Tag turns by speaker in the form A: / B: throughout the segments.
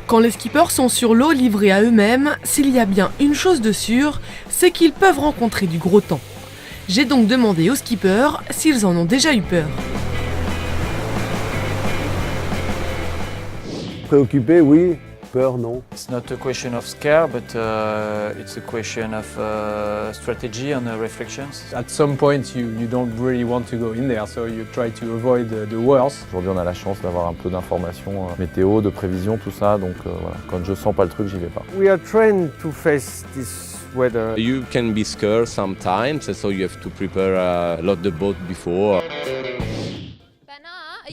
A: Quand les skippers sont sur l'eau livrés à eux-mêmes, s'il y a bien une chose de sûre, c'est qu'ils peuvent rencontrer du gros temps. J'ai donc demandé aux skippers s'ils en ont déjà eu peur.
B: Préoccupé, oui. Peur, non.
C: It's not a question of scare, but it's a question of strategy and reflections.
D: At some point, you don't really want to go in there, so you try to avoid the worst.
E: Aujourd'hui, on a la chance d'avoir un peu d'informations météo, de prévision, tout ça. Donc voilà, quand je sens pas le truc, j'y vais pas.
B: We are trained to face this weather.
F: You can be scared sometimes, so you have to prepare a lot the boat before.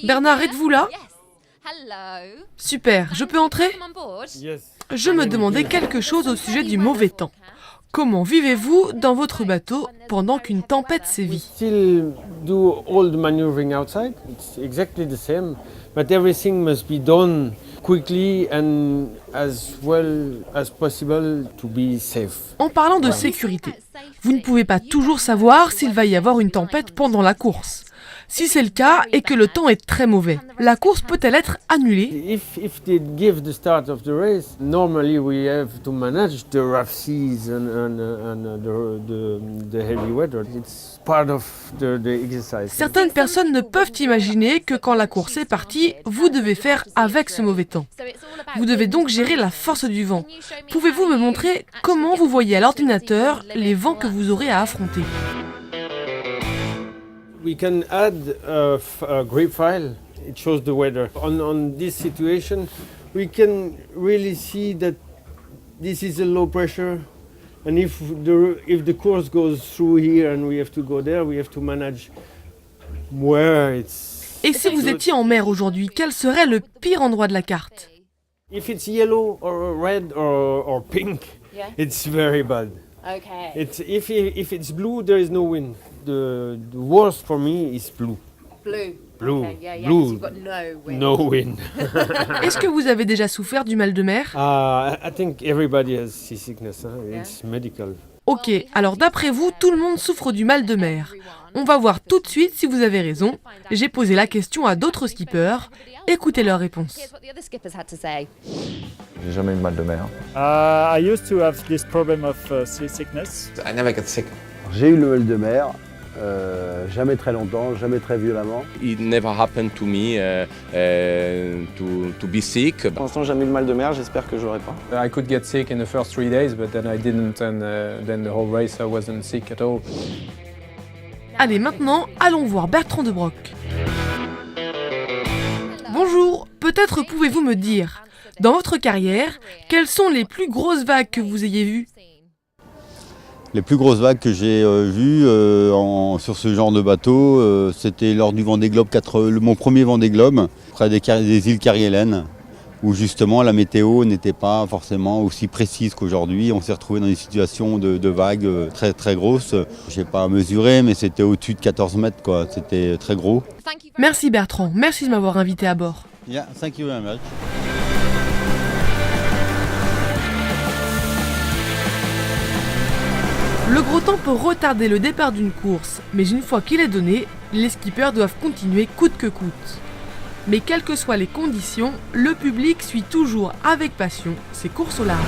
A: Bernard, êtes-vous là ? Super, je peux entrer ? Je me demandais quelque chose au sujet du mauvais temps. Comment vivez-vous dans votre bateau pendant qu'une tempête sévit ?
B: Still do all the maneuvering outside. It's exactly the same, but everything must be done quickly and as well as possible to be safe.
A: En parlant de sécurité, vous ne pouvez pas toujours savoir s'il va y avoir une tempête pendant la course. Si c'est le cas et que le temps est très mauvais, la course peut-elle être annulée ?
B: If they give the start of the race, normally we have to manage the rough seas and the heavy weather. It's part of the exercise.
A: Certaines personnes ne peuvent imaginer que quand la course est partie, vous devez faire avec ce mauvais temps. Vous devez donc gérer la force du vent. Pouvez-vous me montrer comment vous voyez à l'ordinateur les vents que vous aurez à affronter ?
B: We can add a graph file. It shows the weather. On this situation, we can really see that this is a low pressure, and if the course goes through here and we have to go there, we have to manage where it's.
A: Et si vous étiez en mer aujourd'hui, quel serait le pire endroit de la carte ?
B: If it's yellow or red or pink, it's very bad.
G: Okay.
B: It's if it's blue, there is no wind. The worst for me is blue.
G: Blue.
B: Blue.
G: Okay, yeah,
B: Blue.
G: 'cause you've got no wind.
B: No wind.
A: Est-ce que vous avez déjà souffert du mal de mer ?
B: I think everybody has seasickness. It's medical.
A: Ok, alors d'après vous, tout le monde souffre du mal de mer. On va voir tout de suite si vous avez raison. J'ai posé la question à d'autres skippers. Écoutez leurs réponses.
G: Here's what the other skippers had to say.
E: J'ai jamais eu de mal de mer.
C: I used to have this problem of seasickness.
F: I never got sick.
H: J'ai eu le mal de mer, jamais très longtemps, jamais très violemment.
F: It never happened to me to be sick.
I: Pour l'instant, j'ai jamais eu le mal de mer, j'espère que je l'aurai pas.
D: I could get sick in the first 3 days, but then I didn't, and then the whole race I wasn't sick at all.
A: Allez, maintenant, allons voir Bertrand de Broc. Bonjour, peut-être pouvez-vous me dire, dans votre carrière, quelles sont les plus grosses vagues que vous ayez vues ?
J: Les plus grosses vagues que j'ai vues sur ce genre de bateau, c'était lors du Vendée Globe, mon premier Vendée Globe, près des îles Kerguelen, où justement la météo n'était pas forcément aussi précise qu'aujourd'hui. On s'est retrouvé dans une situation de vagues très très grosses. Je n'ai pas mesuré, mais c'était au-dessus de 14 mètres, quoi. C'était très gros.
A: Merci Bertrand, merci de m'avoir invité à bord.
J: Yeah, thank you very much.
A: Le gros temps peut retarder le départ d'une course, mais une fois qu'il est donné, les skippers doivent continuer coûte que coûte. Mais quelles que soient les conditions, le public suit toujours avec passion ces courses au large.